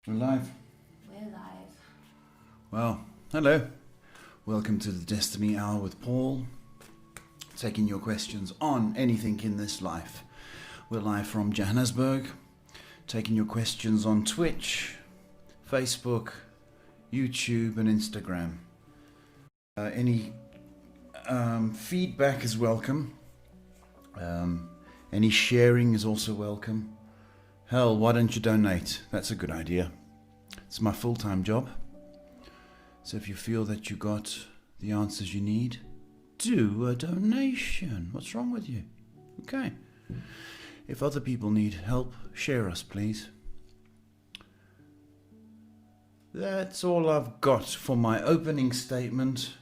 We're live. We're live. Well, hello. Welcome to the Destiny Hour with Paul. Taking your questions on anything in this life. We're live from Johannesburg. Taking your questions on Twitch, Facebook, YouTube and Instagram. Any feedback is welcome. Any sharing is also welcome. Hell, why don't you donate? That's a good idea. It's my full-time job. So if you feel that you got the answers you need, do a donation. What's wrong with you? Okay. If other people need help, share us, please. That's all I've got for my opening statement.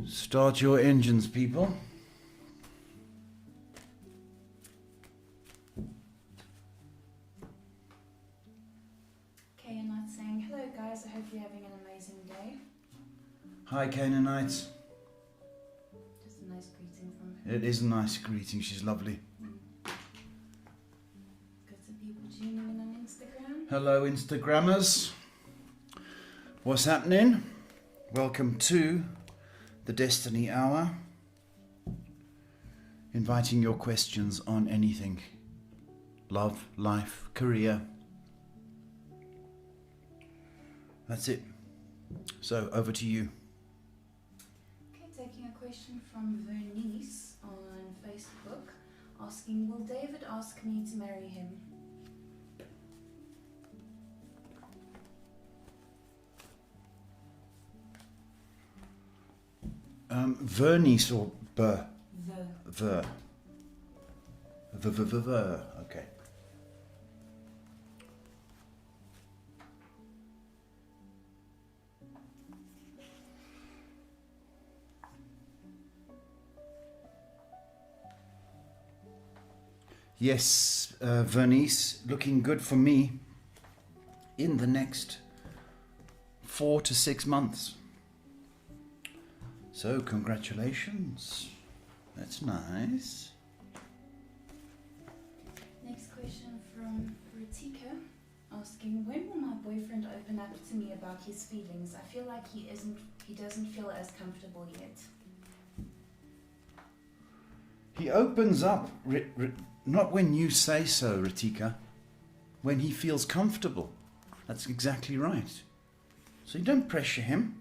Start your engines, people. Canaanite saying, hello guys, I hope you're having an amazing day. Hi, Canaanites. Just a nice greeting from her. It is a nice greeting. She's lovely. Got some people tuning in on Instagram. Hello, Instagrammers. What's happening? Welcome to the Destiny Hour. Inviting your questions on anything. Love, life, career. That's it. So, over to you. Okay, taking a question from Vernice on Facebook, asking, will David ask me to marry him? Vernice or Ver? The. Ver. Okay. Yes, Vernice, looking good for me in the next 4 to 6 months. So, congratulations. That's nice. Next question from Ritika, asking, when will my boyfriend open up to me about his feelings? I feel like he doesn't feel as comfortable yet. He opens up, not when you say so, Ritika, when he feels comfortable. That's exactly right. So you don't pressure him.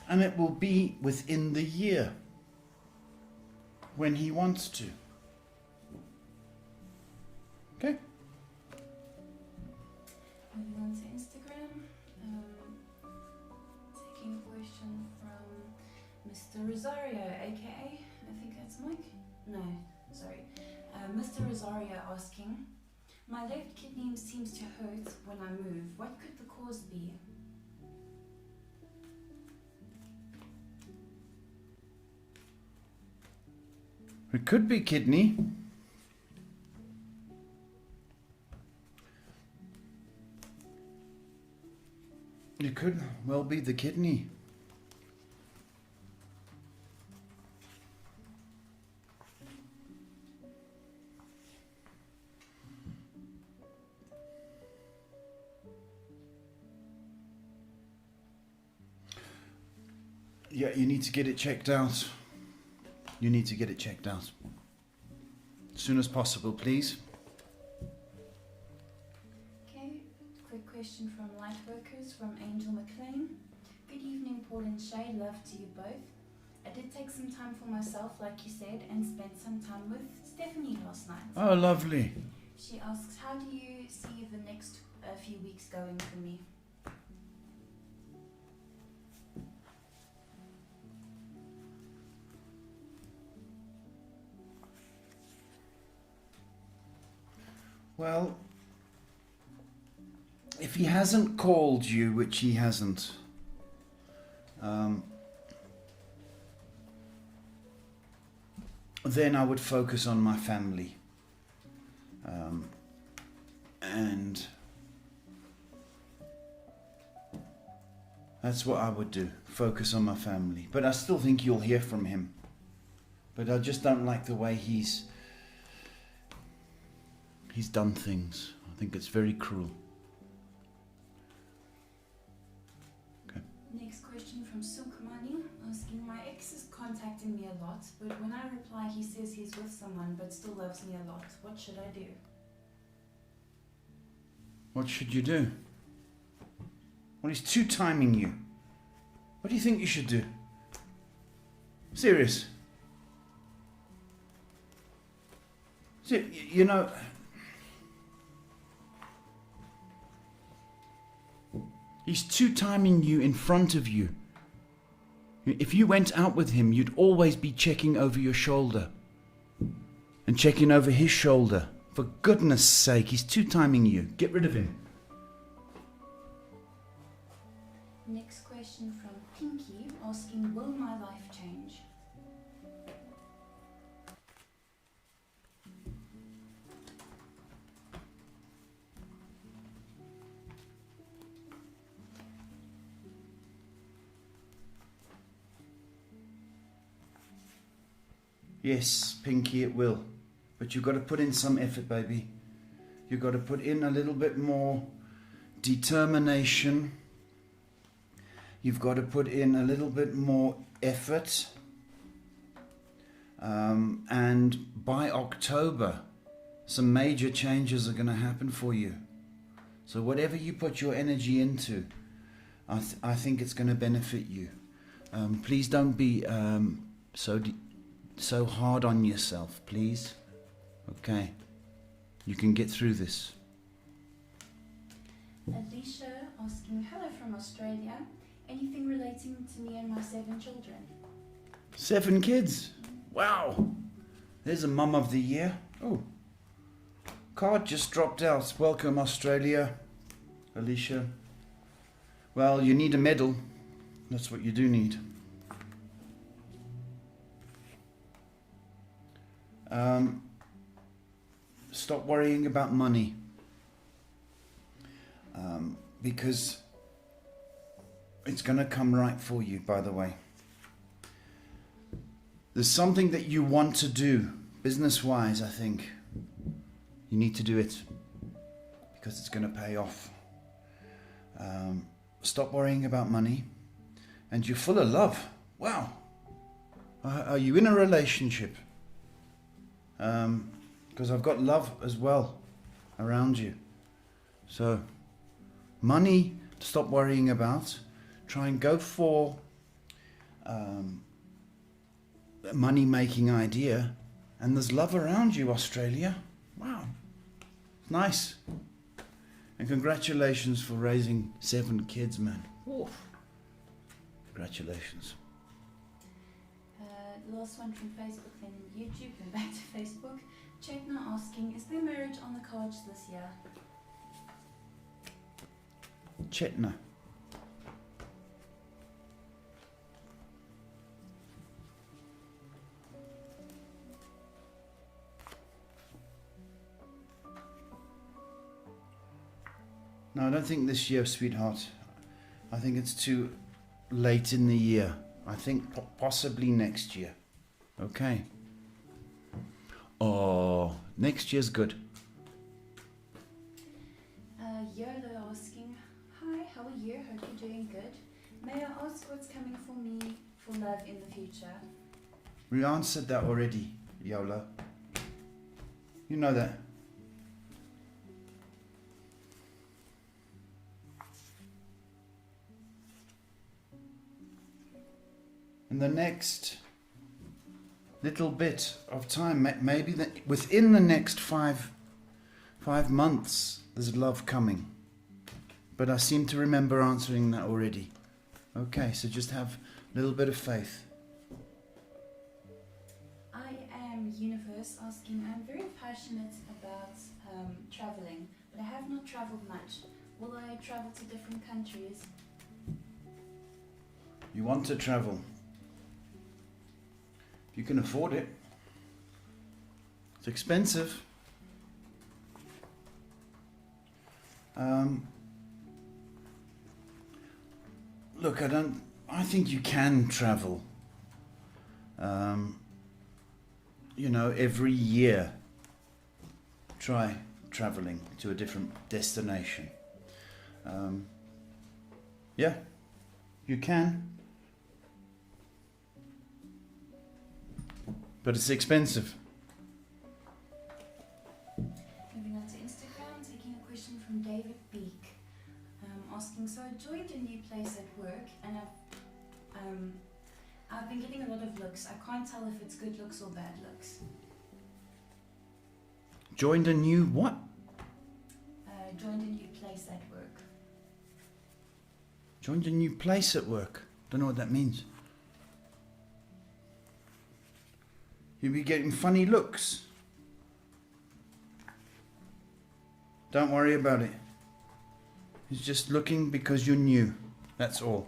And it will be within the year when he wants to. Okay? Moving on to Instagram. Taking a question from Mr. Rosario, aka, I think that's Mike? No, sorry. Mr. Rosario asking, my left kidney seems to hurt when I move. What could the cause be? It could be kidney. It could well be the kidney. Yeah, you need to get it checked out. You need to get it checked out. As soon as possible, please. Okay, quick question from Lightworkers from Angel McLean. Good evening, Paul and Shay. Love to you both. I did take some time for myself, like you said, and spent some time with Stephanie last night. Oh, lovely. She asks, how do you see the next few weeks going for me? Well, if he hasn't called you, which he hasn't, then I would focus on my family. And that's what I would do, focus on my family. But I still think you'll hear from him. But I just don't like the way he's he's done things. I think it's very cruel. Okay. Next question from Sukamani, asking, my ex is contacting me a lot, but when I reply he says he's with someone but still loves me a lot. What should I do? What should you do? Well, he's two-timing you. What do you think you should do? Serious. You know, he's two-timing you in front of you. If you went out with him, you'd always be checking over your shoulder and checking over his shoulder. For goodness sake, he's two-timing you. Get rid of him. Next question from Pinky, asking, will my life change? Yes, Pinky, it will. But you've got to put in some effort, baby. You've got to put in a little bit more determination. You've got to put in a little bit more effort. And by October, some major changes are going to happen for you. So whatever you put your energy into, I think it's going to benefit you. Please don't be so hard on yourself, please. Okay, you can get through this. Alicia asking, hello from Australia. Anything relating to me and my 7 children? 7 kids? Wow. There's a mum of the year. Oh, card just dropped out. Welcome, Australia, Alicia. Well, you need a medal. That's what you do need. Stop worrying about money. Because it's going to come right for you, by the way. There's something that you want to do, business-wise, I think. You need to do it because it's going to pay off. Stop worrying about money. And you're full of love. Wow. Are you in a relationship? Because I've got love as well around you. So, money to stop worrying about. Try and go for a money-making idea. And there's love around you, Australia. Wow. Nice. And congratulations for raising 7 kids, man. Oof. Congratulations. Last one from Facebook, then YouTube, and back to Facebook. Chetna asking, is there marriage on the cards this year? Chetna. No, I don't think this year, sweetheart. I think it's too late in the year. I think possibly next year. Okay. Oh, next year's good. Yolo asking, hi, how are you? Hope you're doing good. May I ask what's coming for me for love in the future? We answered that already, Yola. You know that. In the next little bit of time, maybe within the next five months, there's love coming. But I seem to remember answering that already. Okay, so just have a little bit of faith. I am Universe asking, I'm very passionate about traveling, but I have not traveled much. Will I travel to different countries? You want to travel. You can afford it. It's expensive. Look, I think you can travel. You know, every year. Try traveling to a different destination. Yeah, you can. But it's expensive. Moving on to Instagram, taking a question from David Beek. Asking, so I joined a new place at work and I've been getting a lot of looks. I can't tell if it's good looks or bad looks. Joined a new what? Joined a new place at work. Joined a new place at work. Don't know what that means. You'll be getting funny looks. Don't worry about it. He's just looking because you're new. That's all.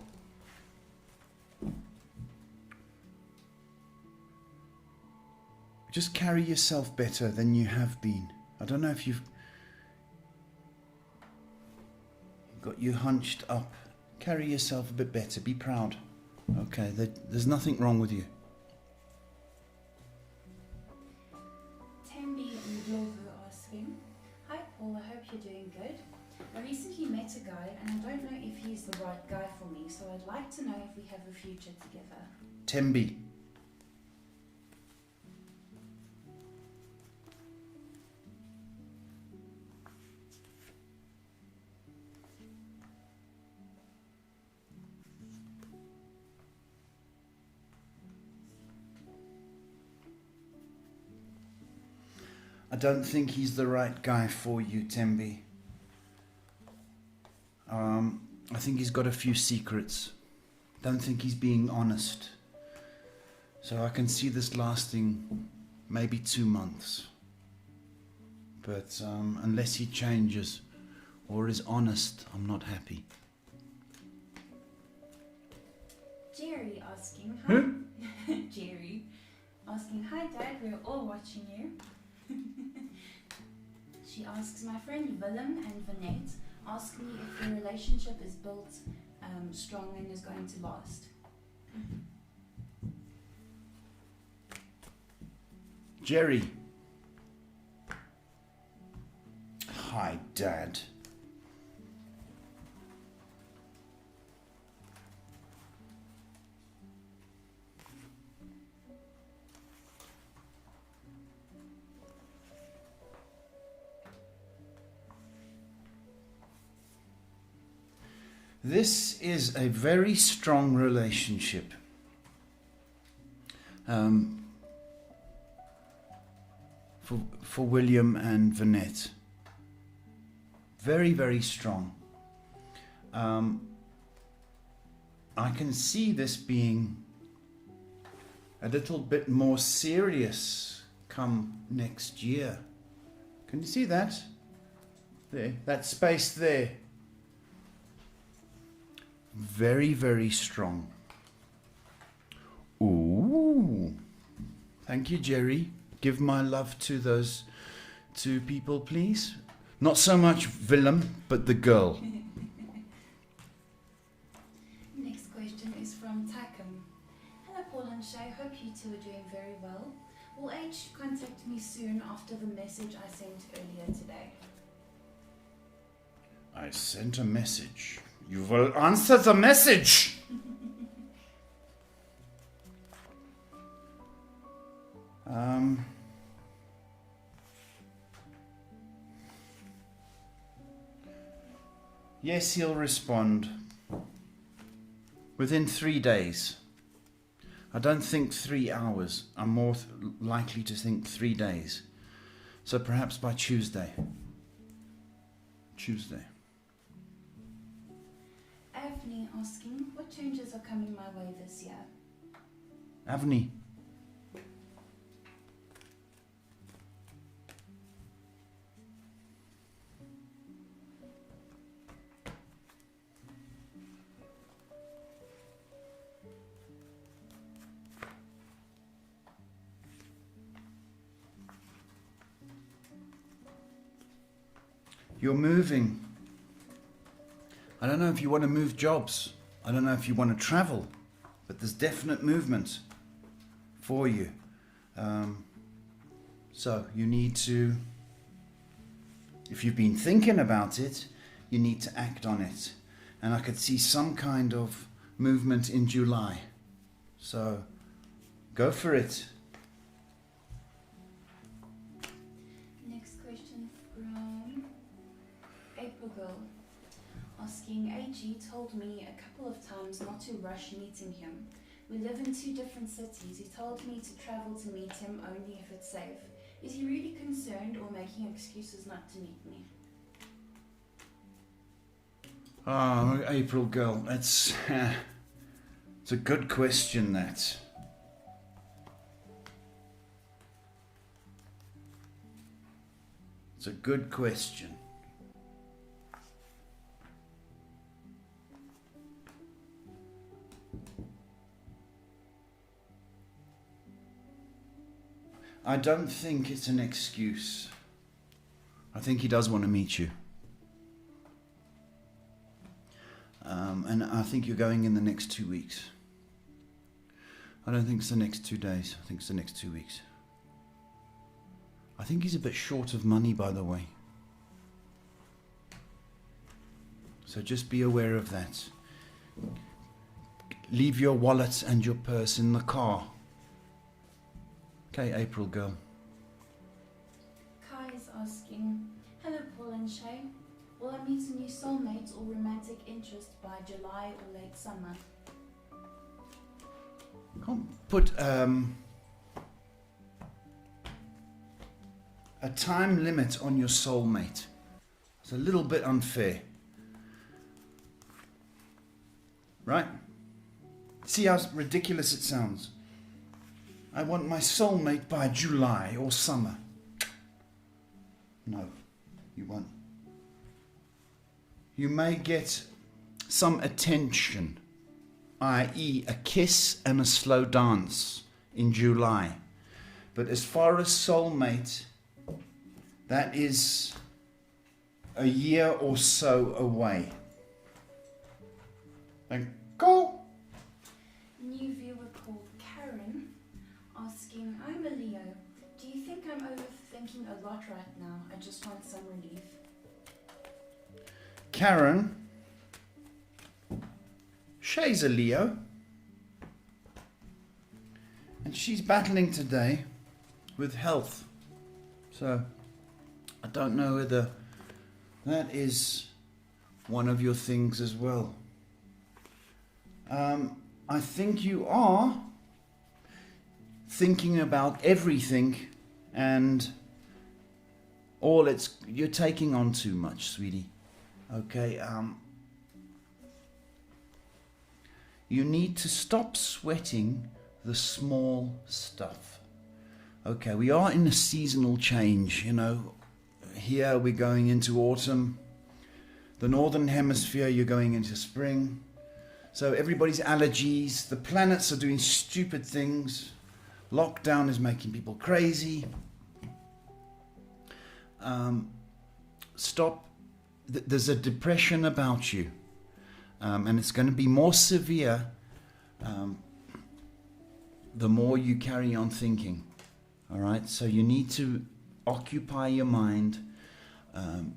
Just carry yourself better than you have been. I don't know if you've got you hunched up. Carry yourself a bit better. Be proud. Okay, there's nothing wrong with you. Tambi Ndlovu asking, hi Paul, I hope you're doing good. I recently met a guy and I don't know if he's the right guy for me, so I'd like to know if we have a future together. Tembi. I don't think he's the right guy for you, Tembi. I think he's got a few secrets. Don't think he's being honest. So I can see this lasting maybe 2 months. But unless he changes or is honest, I'm not happy. Jerry asking, hi. Jerry asking, hi Dad, we're all watching you. She asks, my friend Willem and Vanette ask me if the relationship is built strong and is going to last. Jerry. Hi, Dad. This is a very strong relationship. For William and Vanette. Very, very strong. I can see this being a little bit more serious come next year. Can you see that? There, that space there. Very, very strong. Ooh. Thank you, Jerry. Give my love to those two people, please. Not so much Willem, but the girl. Next question is from Takum. Hello Paul and Shay, hope you two are doing very well. Will H contact me soon after the message I sent earlier today? I sent a message. You will answer the message. Yes, he'll respond within 3 days. I don't think 3 hours. I'm more likely to think 3 days. So perhaps by Tuesday. Avni asking, what changes are coming my way this year? Avni. You're moving. I don't know if you want to move jobs. I don't know if you want to travel. But there's definite movement for you. So you need to If you've been thinking about it, you need to act on it. And I could see some kind of movement in July. So go for it. Next question from April Girl. Asking, AG told me a couple of times not to rush meeting him. We live in 2 different cities. He told me to travel to meet him only if it's safe. Is he really concerned or making excuses not to meet me? Oh, April Girl, it's a good question, that. It's a good question. I don't think it's an excuse. I think he does want to meet you. And I think you're going in the next 2 weeks. I don't think it's the next 2 days. I think it's the next 2 weeks. I think he's a bit short of money, by the way. So just be aware of that. Leave your wallet and your purse in the car. Okay, April Girl. Kai is asking, hello Paul and Shay. Will I meet a new soulmate or romantic interest by July or late summer? Can't put a time limit on your soulmate. It's a little bit unfair. Right? See how ridiculous it sounds? I want my soulmate by July or summer. No, you won't. You may get some attention, i.e. a kiss and a slow dance in July. But as far as soulmate, that is a year or so away. And go! New viewer called Karen asking, I'm a Leo. Do you think I'm overthinking a lot right now? I just want some relief. Karen, Shay's a Leo. And she's battling today with health. So I don't know whether that is one of your things as well. I think you are thinking about everything and you're taking on too much, sweetie. Okay, you need to stop sweating the small stuff. Okay, we are in a seasonal change, you know. Here we're going into autumn. The northern hemisphere, you're going into spring. So everybody's allergies, the planets are doing stupid things. Lockdown is making people crazy. Stop. There's a depression about you. And it's going to be more severe the more you carry on thinking. All right? So you need to occupy your mind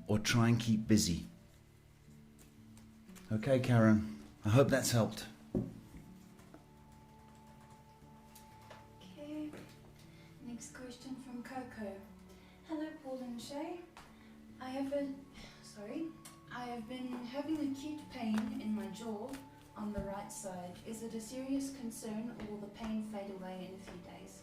or try and keep busy. Okay, Karen. I hope that's helped. Okay. Next question from Coco. Hello, Paul and Shay. I have been having acute pain in my jaw on the right side. Is it a serious concern or will the pain fade away in a few days?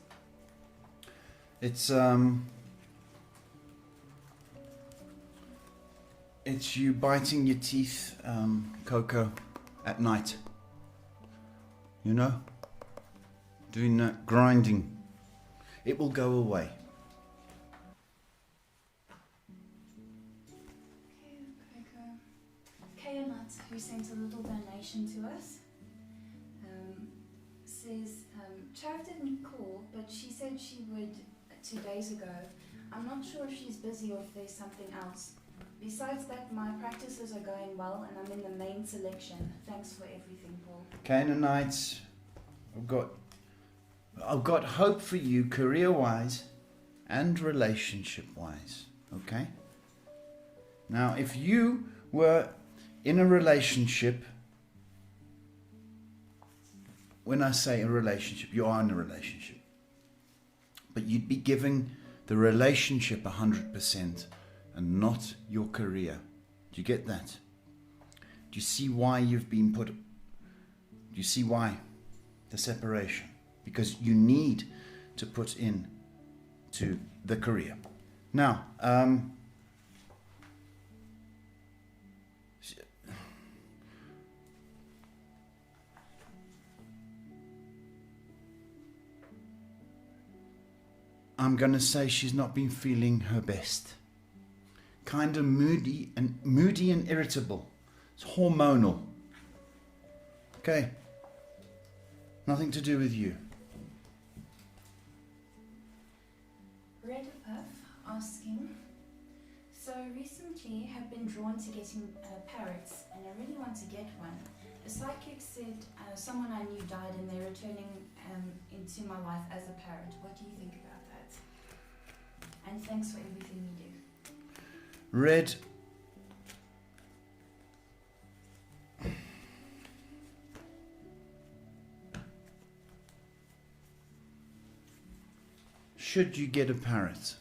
It's you biting your teeth, Coco, at night. You know? Doing that grinding. It will go away. Kaya Nut, who sent a little donation to us, says, Chav didn't call, but she said she would 2 days ago. I'm not sure if she's busy or if there's something else. Besides that, my practices are going well and I'm in the main selection. Thanks for everything, Paul. Canaanites, I've got hope for you career-wise and relationship-wise, okay? Now, if you were in a relationship, when I say a relationship, you are in a relationship, but you'd be giving the relationship 100% and not your career. Do you get that? Do you see why you've been put? Do you see why? The separation. Because you need to put in to the career. Now, I'm going to say she's not been feeling her best. Kind of moody and irritable. It's hormonal. Okay. Nothing to do with you. Red Puff asking, so recently have been drawn to getting parrots and I really want to get one. A psychic said someone I knew died and they're returning into my life as a parrot. What do you think about that? And thanks for everything you do. Red. Should you get a parrot?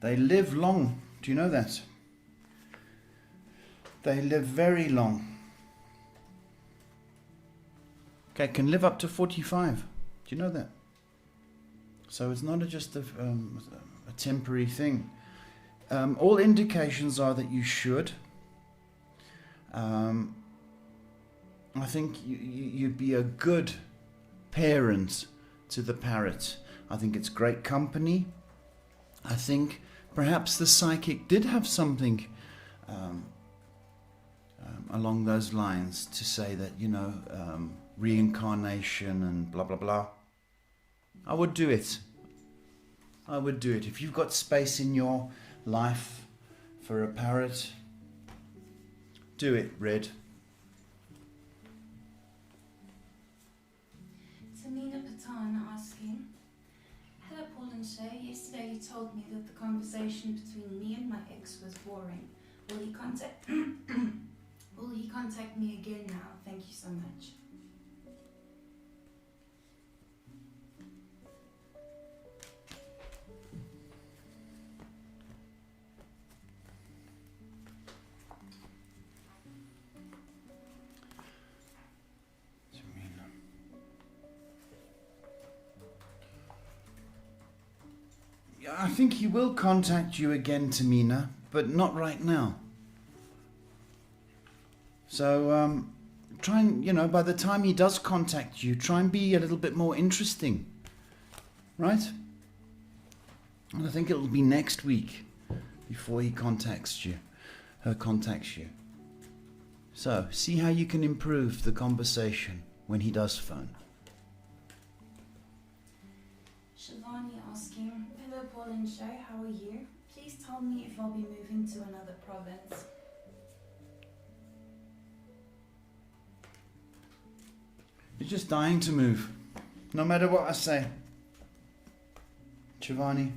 They live long. Do you know that? They live very long. Okay, can live up to 45. Do you know that? So it's not just a temporary thing. All indications are that you should. I think you'd be a good parent to the parrot. I think it's great company. I think perhaps the psychic did have something along those lines to say that, reincarnation and blah, blah, blah. I would do it. I would do it. If you've got space in your life for a parrot, do it, Red. Tamina Patan asking, hello Paul and Shay, yesterday you told me that the conversation between me and my ex was boring. Will he contact me again now? Thank you so much. I think he will contact you again, Tamina, but not right now. So try and, by the time he does contact you, try and be a little bit more interesting. Right? And I think it'll be next week before he contacts you, her contacts you. So, see how you can improve the conversation when he does phone. Shivani asking, hello Paul and Shay, how are you? Please tell me if I'll be moving to another province. You're just dying to move, no matter what I say. Shivani.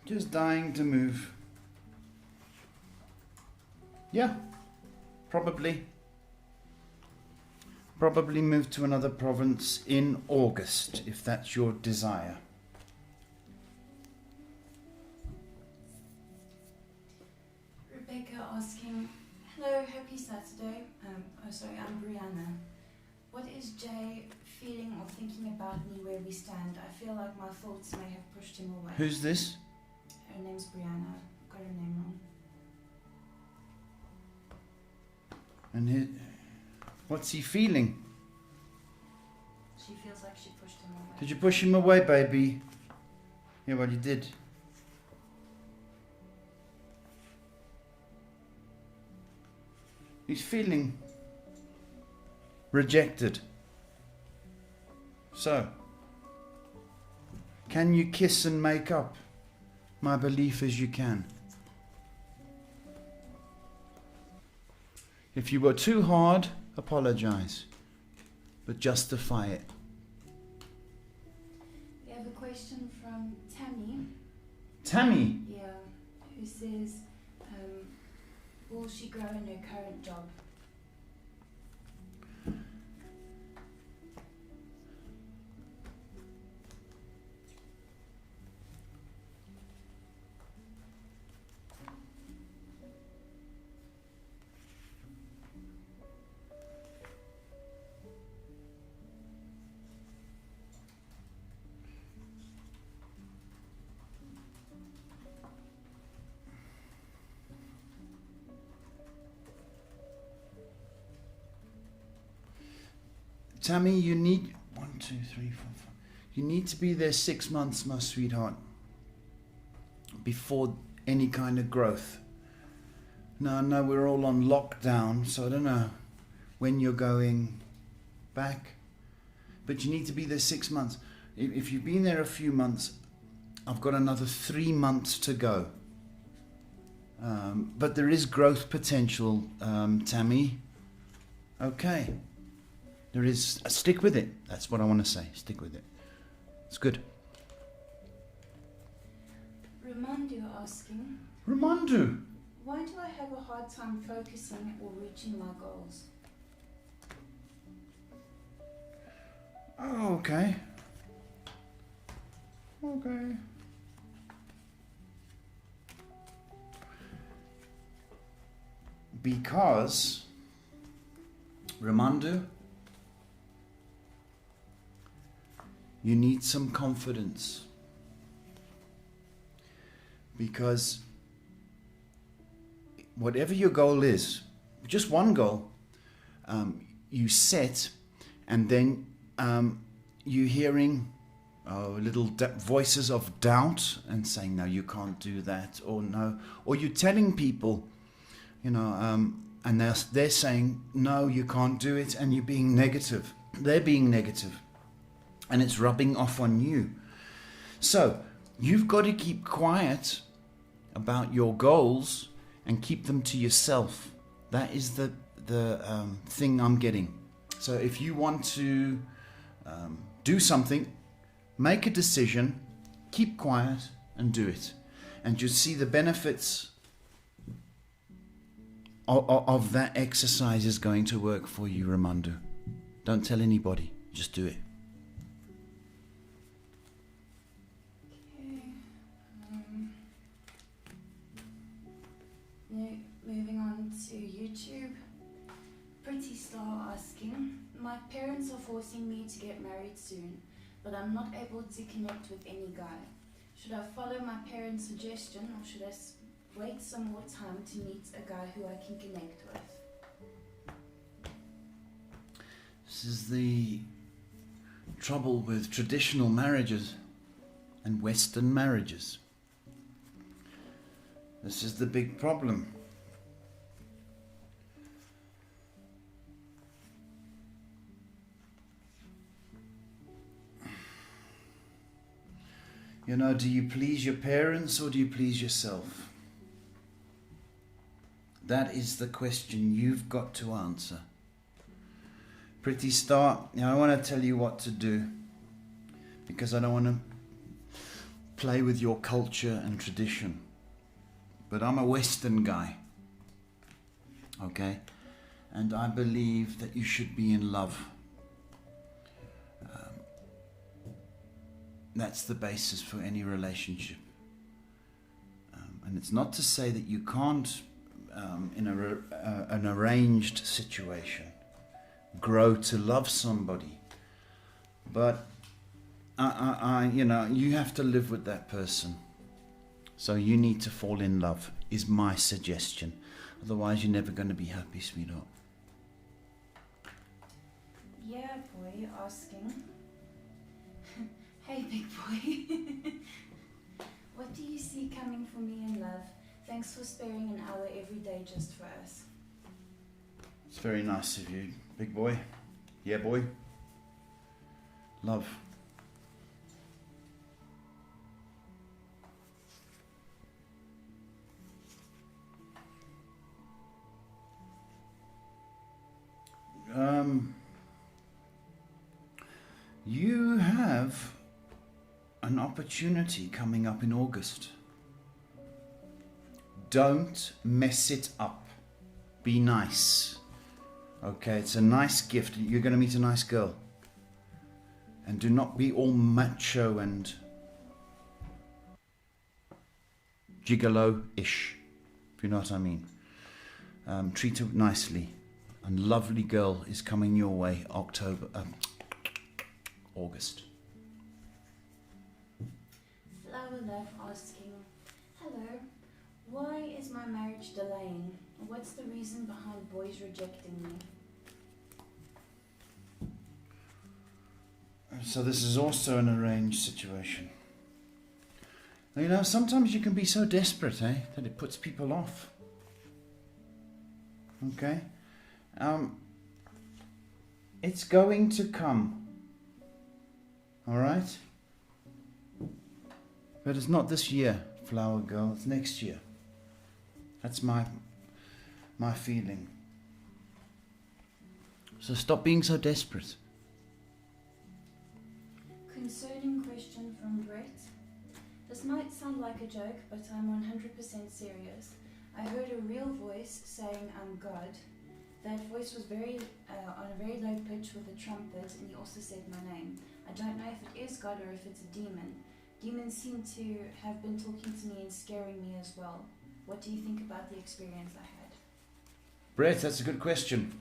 Just dying to move. Yeah, probably. Probably move to another province in August, if that's your desire. Rebecca asking, hello, happy Saturday. I'm Brianna. What is Jay feeling or thinking about me where we stand? I feel like my thoughts may have pushed him away. Who's this? Her name's Brianna. Got her name wrong. And what's he feeling? She feels like she pushed him away. Did you push him away, baby? Yeah, well, you did. He's feeling rejected. So, can you kiss and make up? My belief is you can. If you were too hard, apologize, but justify it. We have a question Tammy. Yeah, who says, will she grow in her current job? Tammy, you need 1, 2, 3, 4, 5. You need to be there 6 months, my sweetheart, before any kind of growth. No, we're all on lockdown, so I don't know when you're going back, but you need to be there 6 months. If you've been there a few months, I've got another 3 months to go. But there is growth potential, Tammy. Okay. There is. Stick with it. That's what I want to say. Stick with it. It's good. Ramandu asking, Ramandu. why do I have a hard time focusing or reaching my goals? Oh, okay. Okay. Because, Ramandu, you need some confidence. Because whatever your goal is, just one goal, you set, and then you're hearing little voices of doubt and saying, no, you can't do that, or no, or you're telling people, and they're saying, no, you can't do it, and you're being negative. They're being negative, and it's rubbing off on you. So you've got to keep quiet about your goals and keep them to yourself. That is the thing I'm getting. So if you want to do something, make a decision, keep quiet and do it. And you'll see the benefits of that exercise is going to work for you, Ramandu. Don't tell anybody, just do it. Moving on to YouTube. Pretty Star asking, my parents are forcing me to get married soon, but I'm not able to connect with any guy. Should I follow my parents' suggestion, or should I wait some more time to meet a guy who I can connect with? This is the trouble with traditional marriages and Western marriages. This is the big problem. Do you please your parents or do you please yourself? That is the question you've got to answer. Pretty Star, I want to tell you what to do, because I don't want to play with your culture and tradition. But I'm a Western guy, okay? And I believe that you should be in love. That's the basis for any relationship. And it's not to say that you can't, in an arranged situation, grow to love somebody. But, you have to live with that person. So you need to fall in love, is my suggestion. Otherwise, you're never going to be happy, sweetheart. Yeah, boy, asking. Hey, big boy. What do you see coming for me in love? Thanks for sparing an hour every day just for us. It's very nice of you, big boy. Yeah, boy. Love. You have an opportunity coming up in August. Don't mess it up. Be nice. Okay, it's a nice gift. You're going to meet a nice girl. And do not be all macho and gigolo-ish, if you know what I mean. Treat her nicely. A lovely girl is coming your way August. Flower Love asking, hello, why is my marriage delaying? What's the reason behind boys rejecting me? So this is also an arranged situation. You know, sometimes you can be so desperate, that it puts people off. Okay? It's going to come. Alright? But it's not this year, flower girl. It's next year. That's my feeling. So stop being so desperate. Concerning question from Brett. This might sound like a joke, but I'm 100% serious. I heard a real voice saying I'm God. That voice was on a very low pitch with a trumpet, and he also said my name. I don't know if it is God or if it's a demon. Demons seem to have been talking to me and scaring me as well. What do you think about the experience I had? Brett, that's a good question.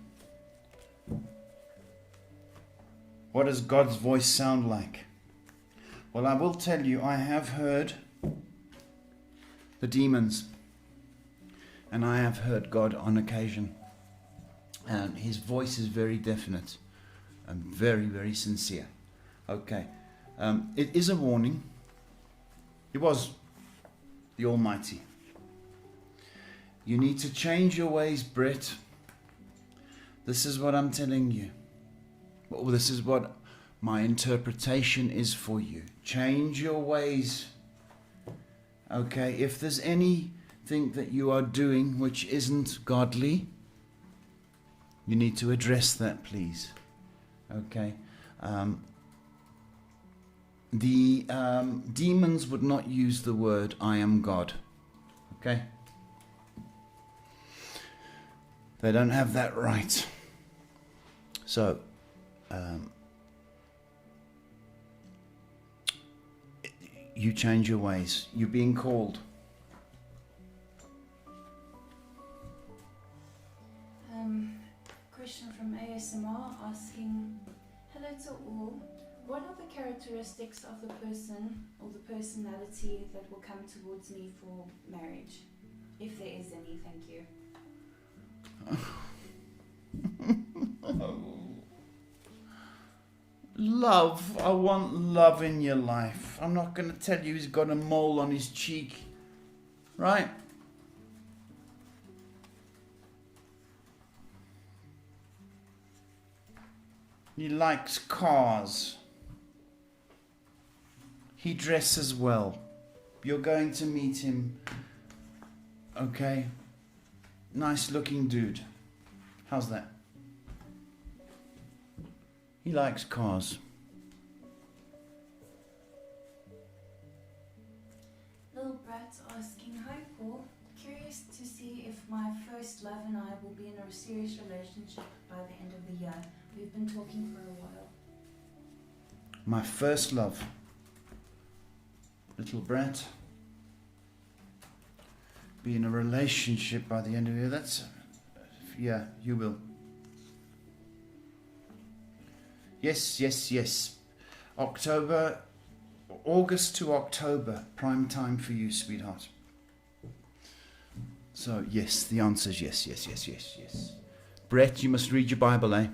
What does God's voice sound like? Well, I will tell you, I have heard the demons, and I have heard God on occasion. And his voice is very definite and very, very sincere. Okay. It is a warning. It was the Almighty. You need to change your ways, Brett. This is what I'm telling you. Well, this is what my interpretation is for you. Change your ways. Okay, if there's anything that you are doing which isn't godly, you need to address that, please. Okay. The demons would not use the word I am God. Okay? They don't have that right. So, you change your ways. You're being called. Question from ASMR asking, hello to all. What are the characteristics of the person or the personality that will come towards me for marriage? If there is any, thank you. Love. I want love in your life. I'm not going to tell you he's got a mole on his cheek. Right? He likes cars. He dresses well. You're going to meet him. Okay? Nice looking dude. How's that? He likes cars. Little Brat asking, hi Paul. Curious to see if my first love and I will be in a serious relationship by the end of the year. We've been talking for a while. My first love. Little Brat. Be in a relationship by the end of the year. That's... yeah, you will. Yes, yes, yes. August to October, prime time for you, sweetheart. So, yes, the answer is yes, yes, yes, yes, yes. Brett, you must read your Bible, eh?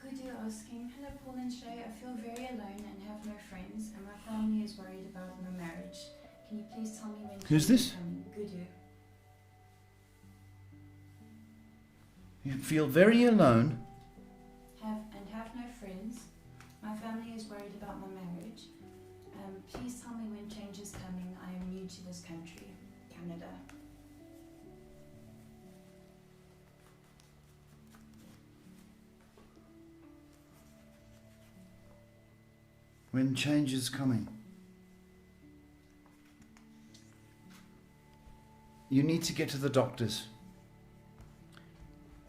Could you asking, hello Paul and Shay, I feel very alone and have no friends, and my family is worried about my marriage. Can you please tell me when Who's this? Good you. You feel very alone. Have no friends. My family is worried about my marriage. Please tell me when change is coming. I am new to this country, Canada. When change is coming. you need to get to the doctors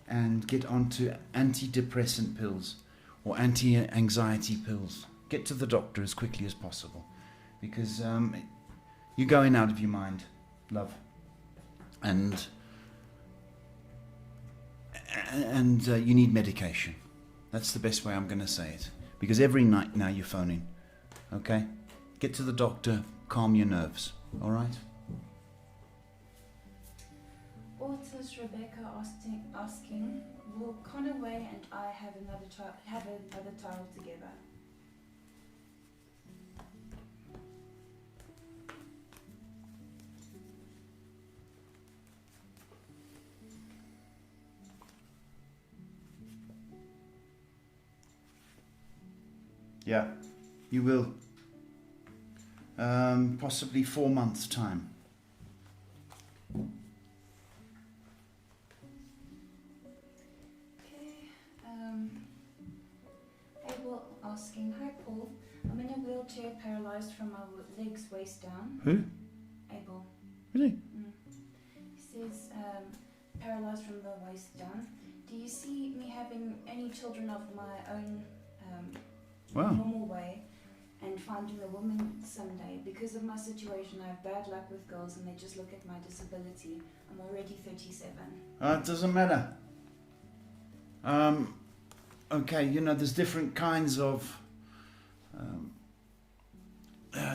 and get onto antidepressant pills or anti-anxiety pills. Get to the doctor as quickly as possible, because you're going out of your mind, love. And you need medication. That's the best way I'm going to say it. Because every night now you're phoning. Okay? Get to the doctor, calm your nerves. All right? Authors Rebecca asking, will Conaway and I have another child together? Yeah, you will. Possibly 4 months' time. Abel asking, hi Paul, I'm in a wheelchair paralyzed from my legs waist down. Who? Abel. Really? He says, paralyzed from the waist down. Do you see me having any children of my own normal way and finding a woman someday? Because of my situation, I have bad luck with girls and they just look at my disability. I'm already 37. It doesn't matter. Okay, there's different kinds of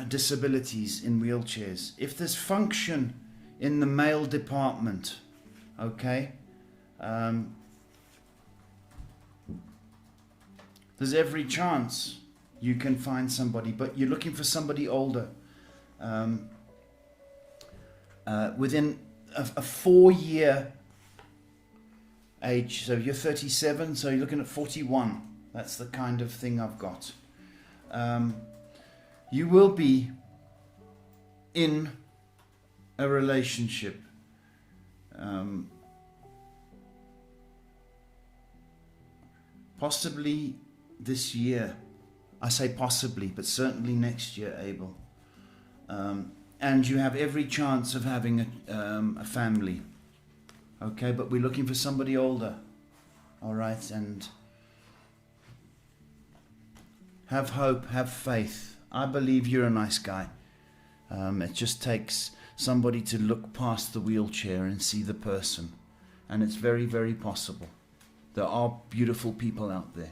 disabilities in wheelchairs. If there's function in the male department, okay, there's every chance you can find somebody, but you're looking for somebody older. Within a 4-year age, so you're 37, so you're looking at 41. That's the kind of thing I've got. You will be in a relationship. Possibly this year. I say possibly, but certainly next year, Abel. And you have every chance of having a family. Okay, but we're looking for somebody older. All right, and have hope, have faith. I believe you're a nice guy. It just takes somebody to look past the wheelchair and see the person. And it's very, very possible. There are beautiful people out there.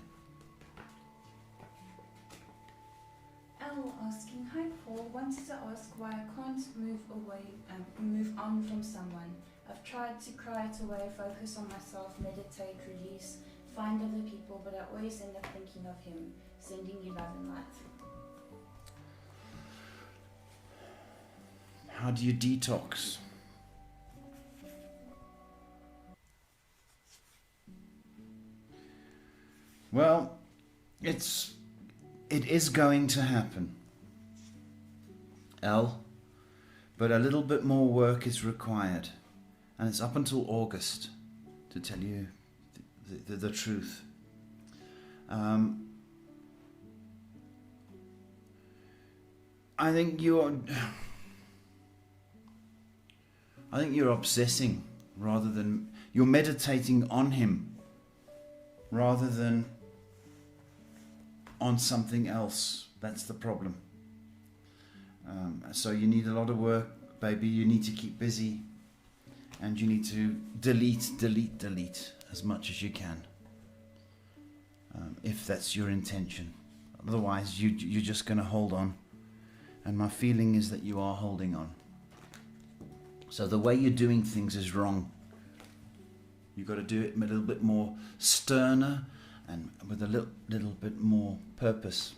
Al asking, hi Paul, wanted to ask why I can't move on from someone. I've tried to cry it away, focus on myself, meditate, release, find other people, but I always end up thinking of him, sending you love and light. How do you detox? Well, it is going to happen, L, but a little bit more work is required, and it's up until August, to tell you the truth. I think you're obsessing rather than you're meditating on him rather than on something else. That's the problem. So you need a lot of work, baby. You need to keep busy, and you need to delete as much as you can, if that's your intention. Otherwise, you're just going to hold on, and my feeling is that you are holding on. So the way you're doing things is wrong. You've got to do it a little bit more sterner and with a little bit more purpose.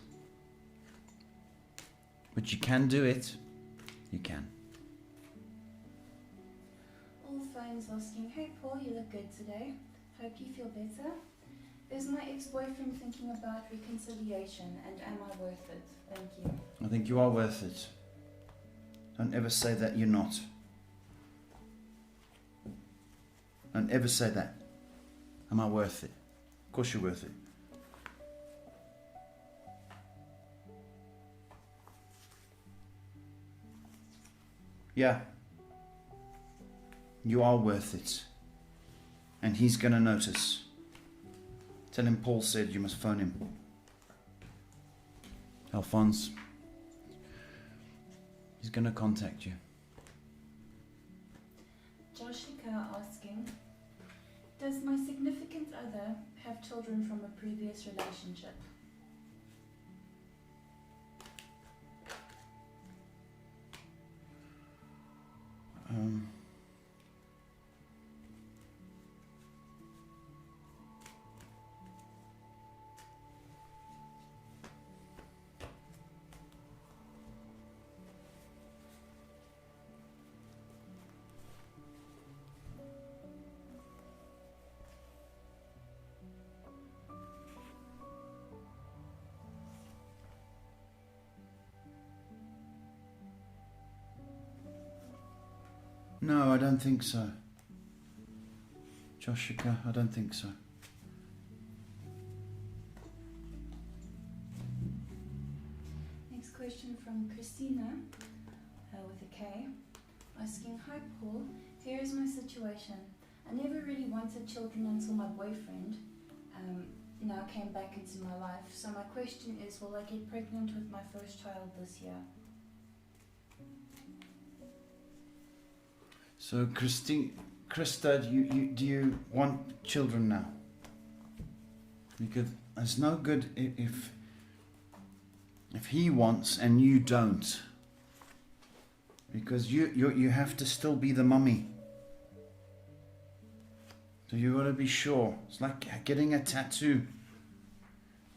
But you can do it. You can. All phones asking, hey Paul, you look good today. Hope you feel better. Is my ex-boyfriend thinking about reconciliation, and am I worth it? Thank you. I think you are worth it. Don't ever say that you're not. Don't ever say that. Am I worth it? Of course you're worth it. Yeah. You are worth it. And he's going to notice. Tell him Paul said you must phone him. Alphonse, he's going to contact you. Joshika asking, does my significant other have children from a previous relationship? No, I don't think so. Joshika, I don't think so. Next question from Christina, with a K, asking, hi Paul, here is my situation. I never really wanted children until my boyfriend now came back into my life. So my question is, will I get pregnant with my first child this year? So, Krista, do you want children now? Because it's no good if he wants and you don't. Because you have to still be the mummy. So you got to be sure. It's like getting a tattoo.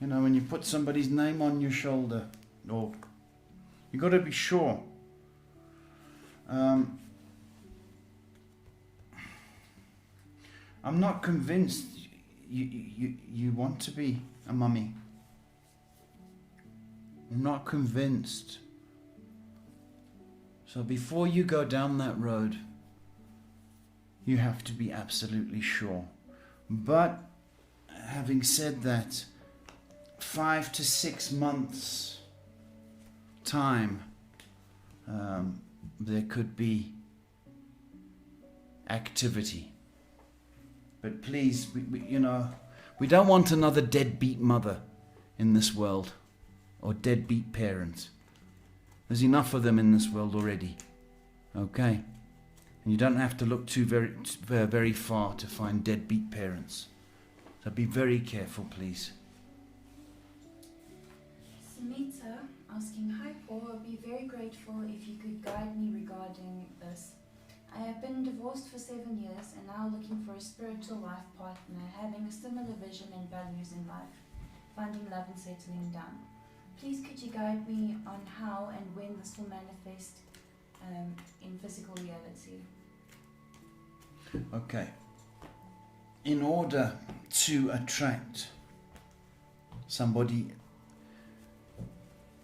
You know, when you put somebody's name on your shoulder, or you got to be sure. I'm not convinced you want to be a mummy. I'm not convinced. So before you go down that road, you have to be absolutely sure. But having said that, 5 to 6 months time, there could be activity. But please, we don't want another deadbeat mother in this world, or deadbeat parent. There's enough of them in this world already. Okay? And you don't have to look very far to find deadbeat parents. So be very careful, please. Samita asking, hi Paul, I'd be very grateful if you could guide me regarding this. I have been divorced for 7 years and now looking for a spiritual life partner, having a similar vision and values in life, finding love and settling down. Please could you guide me on how and when this will manifest in physical reality? Okay. In order to attract somebody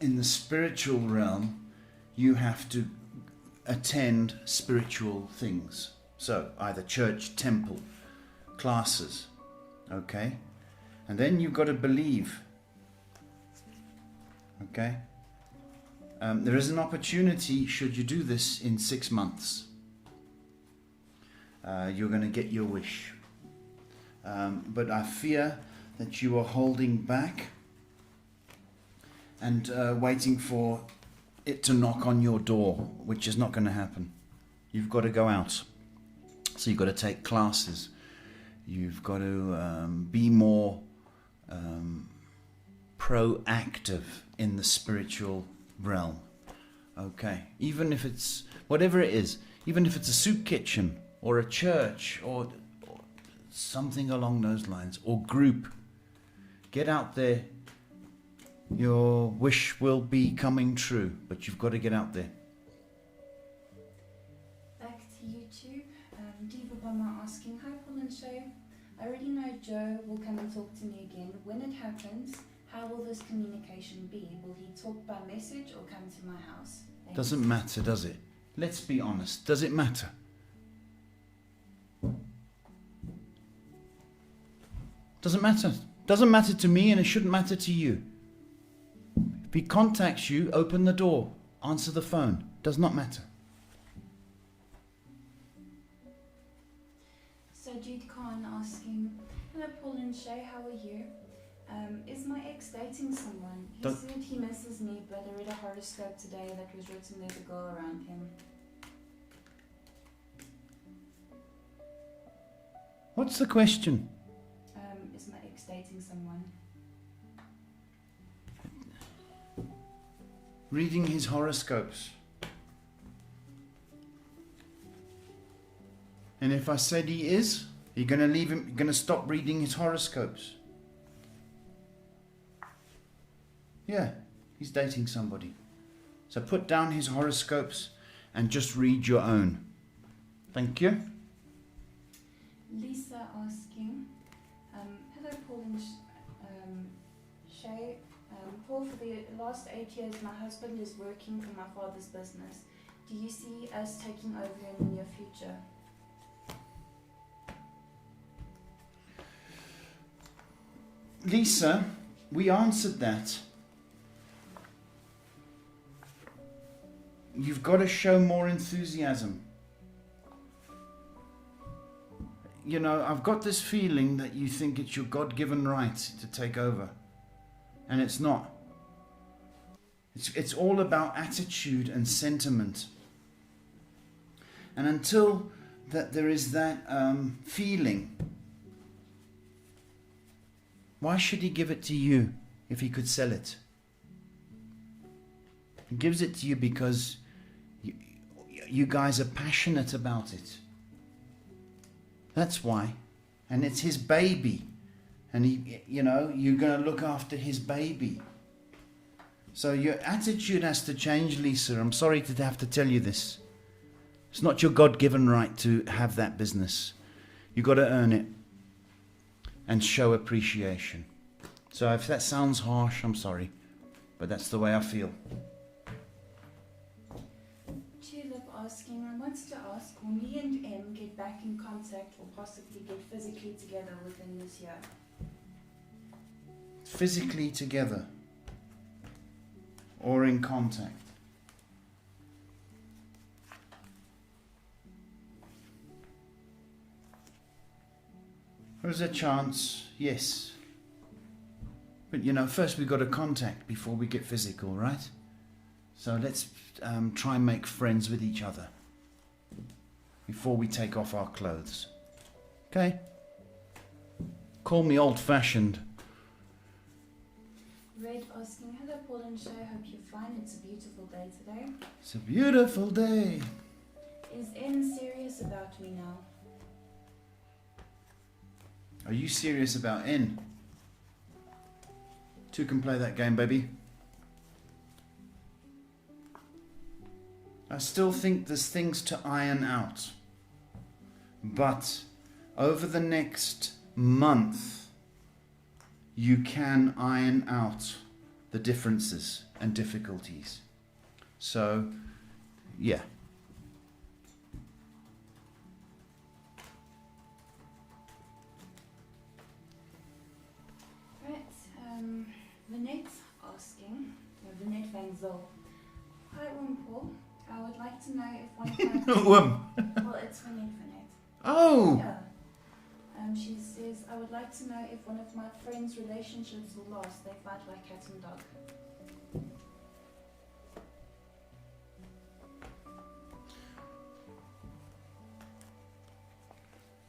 in the spiritual realm, you have to attend spiritual things. So either church, temple, classes. Okay? And then you've got to believe. Okay? There is an opportunity, should you do this in 6 months. You're going to get your wish. But I fear that you are holding back and waiting for it to knock on your door, which is not going to happen. You've got to go out. So you've got to take classes. You've got to be more proactive in the spiritual realm. Okay. Even if it's, whatever it is, even if it's a soup kitchen or a church or something along those lines, or group, get out there. Your wish will be coming true, but you've got to get out there. Back to YouTube. Diva Bama asking, hi Paul and Shay. I already know Joe will come and talk to me again. When it happens, how will this communication be? Will he talk by message or come to my house? Thanks. Doesn't matter, does it? Let's be honest. Does it matter? Doesn't matter. Doesn't matter to me, and it shouldn't matter to you. If he contacts you, open the door, answer the phone. Does not matter. Hello, Paul and Shay. How are you? Is my ex dating someone? He Don't- said he misses me, but I read a horoscope today that was written there's a girl around him. What's the question? Is my ex dating someone? Reading his horoscopes. And if I said he is, you're going to leave him, you're going to stop reading his horoscopes. Yeah, he's dating somebody. So put down his horoscopes and just read your own. Thank you. Lisa asking, hello Paul and Shay. Paul, for the last 8 years my husband is working for my father's business. Do you see us taking over in the near future? Lisa, we answered that. You've got to show more enthusiasm. You know, I've got this feeling that you think it's your God-given right to take over. And it's not. It's all about attitude and sentiment. And until that there is that feeling, why should he give it to you if he could sell it? He gives it to you because you guys are passionate about it. That's why. And it's his baby. And you're going to look after his baby. So your attitude has to change, Lisa. I'm sorry to have to tell you this. It's not your God-given right to have that business. You've got to earn it and show appreciation. So if that sounds harsh, I'm sorry. But that's the way I feel. Tulip asking, wants to ask, will me and M get back in contact or possibly get physically together within this year? Physically together or in contact. There's a chance, yes. But first we've got to contact before we get physical, right? So let's try and make friends with each other before we take off our clothes. Okay? Call me old-fashioned. Red asking, hello Paul and Shay, hope you're fine. It's a beautiful day today. It's a beautiful day. Is N serious about me now? Are you serious about N? Two can play that game, baby. I still think there's things to iron out. But over the next month, you can iron out the differences and difficulties. So, yeah. Vinette asking, Vinette Van Zyl. Hi, Paul. I would like to know if one of my... Well, it's Vinette. Oh! Yeah. She says, I would like to know if one of my friends' relationships will last. They fight like cat and dog.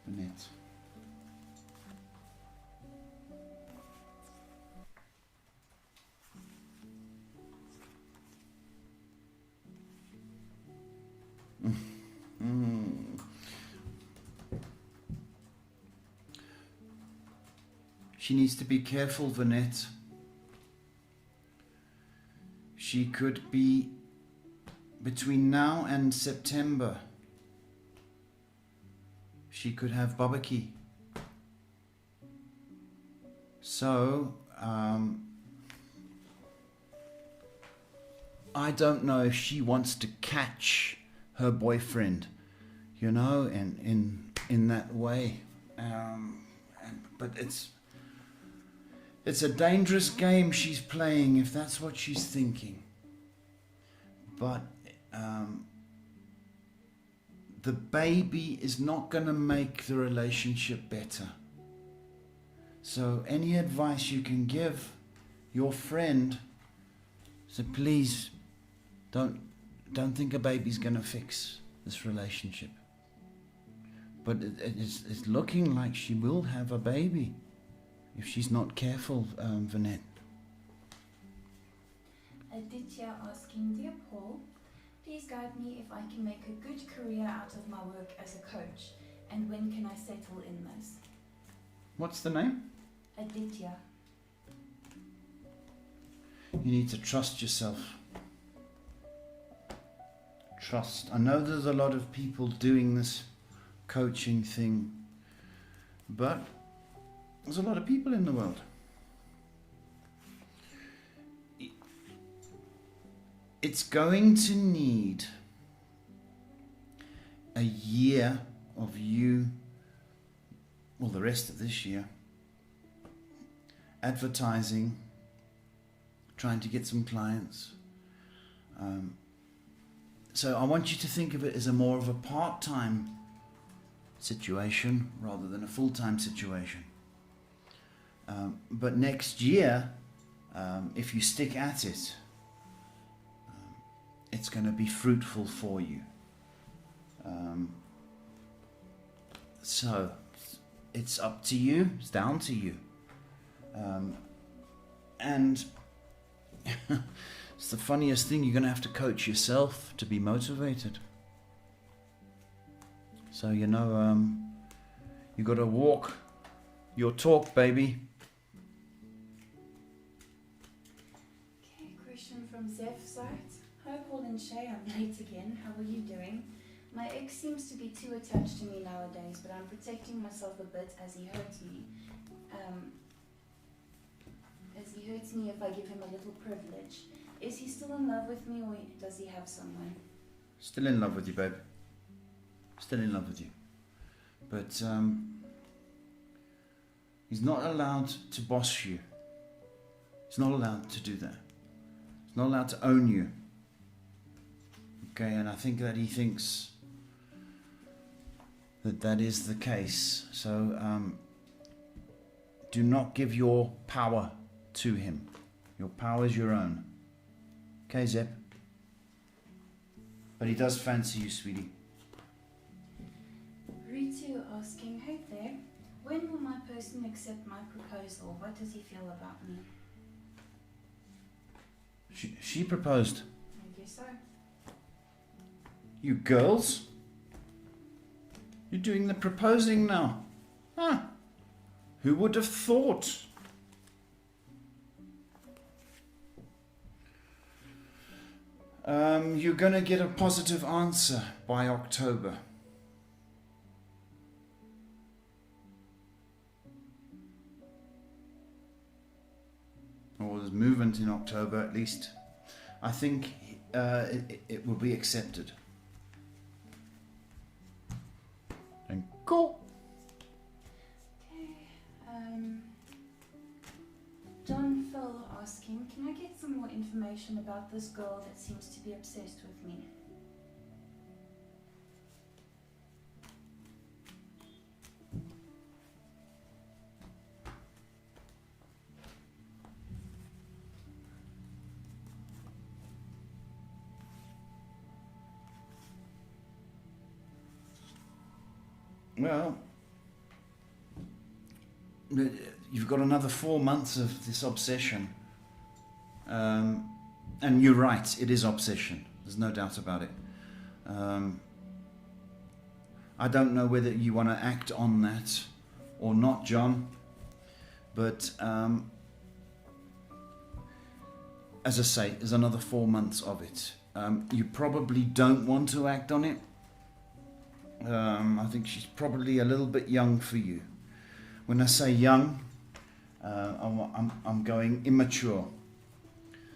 Vinette. She needs to be careful, Vinette. She could be between now and September. She could have barbecue. So, I don't know if she wants to catch her boyfriend, in that way. But it's a dangerous game she's playing if that's what she's thinking. But the baby is not going to make the relationship better. So any advice you can give your friend, so please don't think a baby's going to fix this relationship. But it's looking like she will have a baby if she's not careful, Vanette. Aditya asking, Dear Paul, please guide me if I can make a good career out of my work as a coach, and when can I settle in this? What's the name? Aditya. You need to trust yourself. Trust. I know there's a lot of people doing this coaching thing, but there's a lot of people in the world. It's going to need a year of you, well, the rest of this year, advertising, trying to get some clients. So I want you to think of it as a more of a part-time situation rather than a full-time situation. But next year, if you stick at it, it's going to be fruitful for you. So it's up to you. It's down to you. And it's the funniest thing. You're going to have to coach yourself to be motivated. So you got to walk your talk, baby. Okay, question from Zeph Site. Hi Paul and Shay, I'm late again. How are you doing? My ex seems to be too attached to me nowadays, but I'm protecting myself a bit as he hurts me. If I give him a little privilege. Is he still in love with me, or does he have someone? Still in love with you, babe. Still in love with you. But he's not allowed to boss you. He's not allowed to do that. He's not allowed to own you. Okay, and I think that he thinks that is the case. So do not give your power to him. Your power is your own. Okay, Zep? But he does fancy you, sweetie. Ritu asking, hey there, when will my person accept my proposal? What does he feel about me? She proposed. I guess so. You girls? You're doing the proposing now. Huh? Who would have thought? You're going to get a positive answer by October. Or there's movement in October at least. I think it will be accepted. And cool. Okay. John Phil asking, can I get some more information about this girl that seems to be obsessed with me? Well, you've got another 4 months of this obsession. And you're right, it is obsession. There's no doubt about it. I don't know whether you want to act on that or not, John. But as I say, there's another 4 months of it. You probably don't want to act on it. I think she's probably a little bit young for you. When I say young, I'm going immature.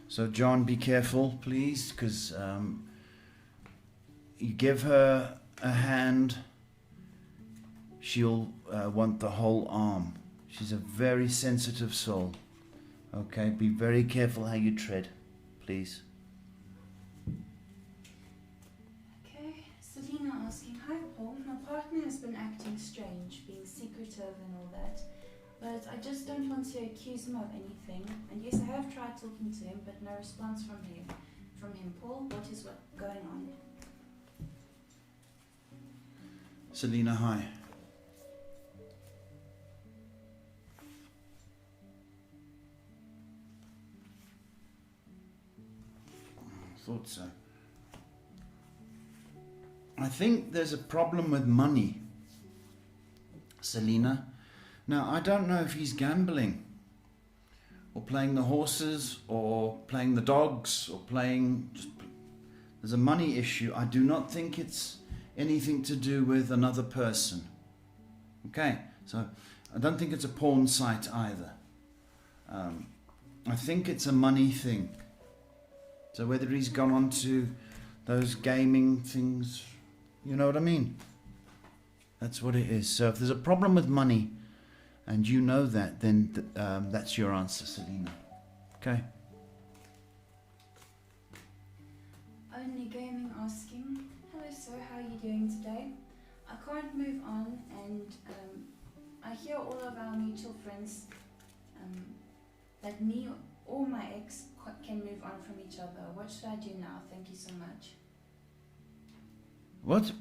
So John, be careful, please, because you give her a hand, she'll want the whole arm. She's a very sensitive soul. Okay, be very careful how you tread, please. Okay, Selena asking, hi Paul, my partner has been acting strange, being secretive and all that, but I just want to accuse him of anything, and yes, I have tried talking to him, but no response from him. Paul, what is going on? Selena, hi. Thought so. I think there's a problem with money, Selena. Now, I don't know if he's gambling or playing the horses or playing the dogs or there's a money issue. I do not think it's anything to do with another person. Okay, so I don't think it's a porn site either. I think it's a money thing. So whether he's gone on to those gaming things, you know what I mean? That's what it is. So if there's a problem with money and you know that, then that's your answer, Selena. Okay? Only Gaming asking, hello sir, how are you doing today? I can't move on, and I hear all of our mutual friends that me or my ex can move on from each other. What should I do now? Thank you so much. What?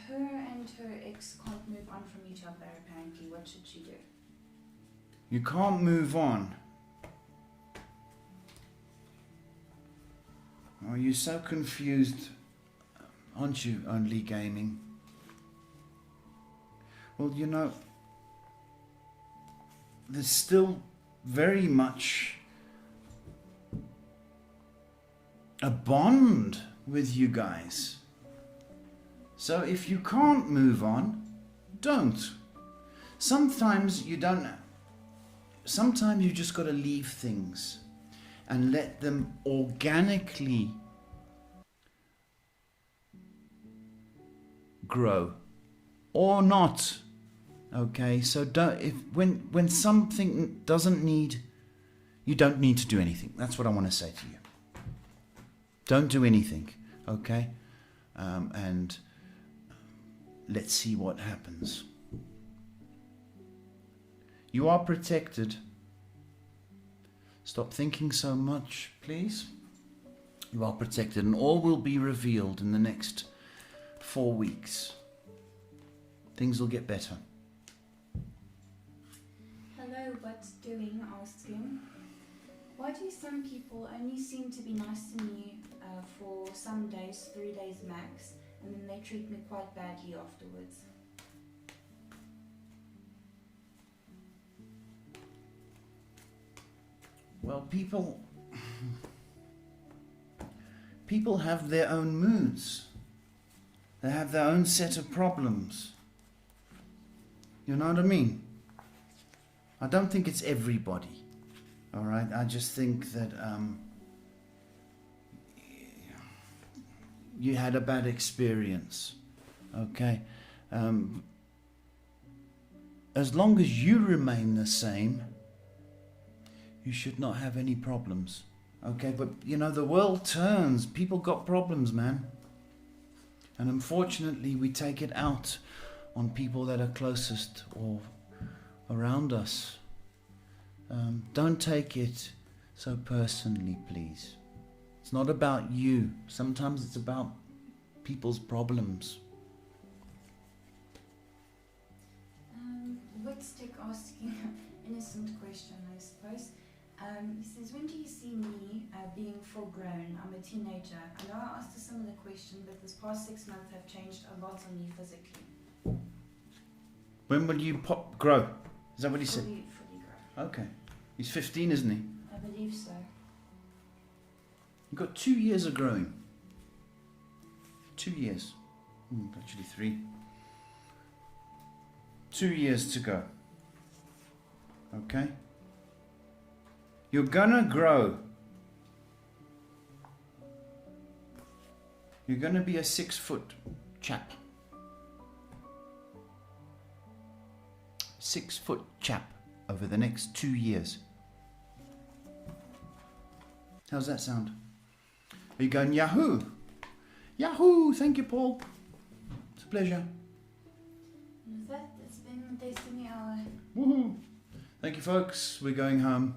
Her and her ex can't move on from each other apparently. What should she do? You can't move on. Oh, you're so confused, aren't you, Only Gaming? Well, you know, there's still very much a bond with you guys. So if you can't move on, don't. Sometimes you don't. Sometimes you just got to leave things and let them organically grow or not. Okay, so when something doesn't need, you don't need to do anything. That's what I want to say to you. Don't do anything, okay? And let's see what happens. You are protected. Stop thinking so much, please. You are protected, and all will be revealed in the next 4 weeks. Things will get better. Hello, what's doing? Asking. Why do some people only seem to be nice to me for some days, 3 days max, and then they treat me quite badly afterwards? Well, people have their own moods. They have their own set of problems. You know what I mean? I don't think it's everybody. All right? I just think that you had a bad experience. Okay? As long as you remain the same, you should not have any problems. Okay, but you know, the world turns. People got problems, man. And unfortunately, we take it out on people that are closest or around us. Don't take it so personally, please. It's not about you. Sometimes it's about people's problems. Whitstick asking an innocent question, I suppose. He says, when do you see me being full grown? I'm a teenager. I know I asked a similar question, but this past 6 months have changed a lot on me physically. When will you grow? Is that what he said? Fully grow. Okay. He's 15, isn't he? I believe so. You've got 2 years of growing. 2 years. Actually 3. 2 years to go. Okay? You're gonna grow. You're gonna be a 6-foot chap. 6-foot chap over the next 2 years. How's that sound? Are you going Yahoo? Yahoo! Thank you, Paul. It's a pleasure. And with that, it's been Destiny Hour Thank you, folks. We're going home.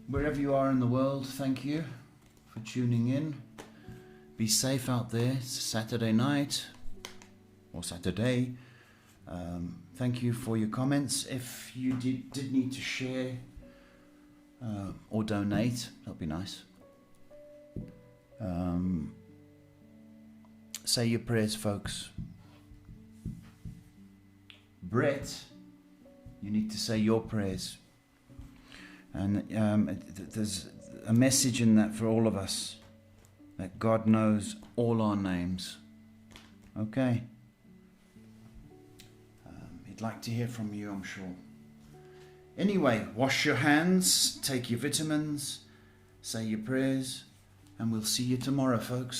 Wherever you are in the world, thank you for tuning in. Be safe out there. It's Saturday night or Saturday. Thank you for your comments. If you did need to share or donate, that'd be nice. Say your prayers, folks. Brett, you need to say your prayers. And there's a message in that for all of us, that God knows all our names. Okay? He'd like to hear from you, I'm sure. Anyway, wash your hands, take your vitamins, say your prayers, and we'll see you tomorrow, folks.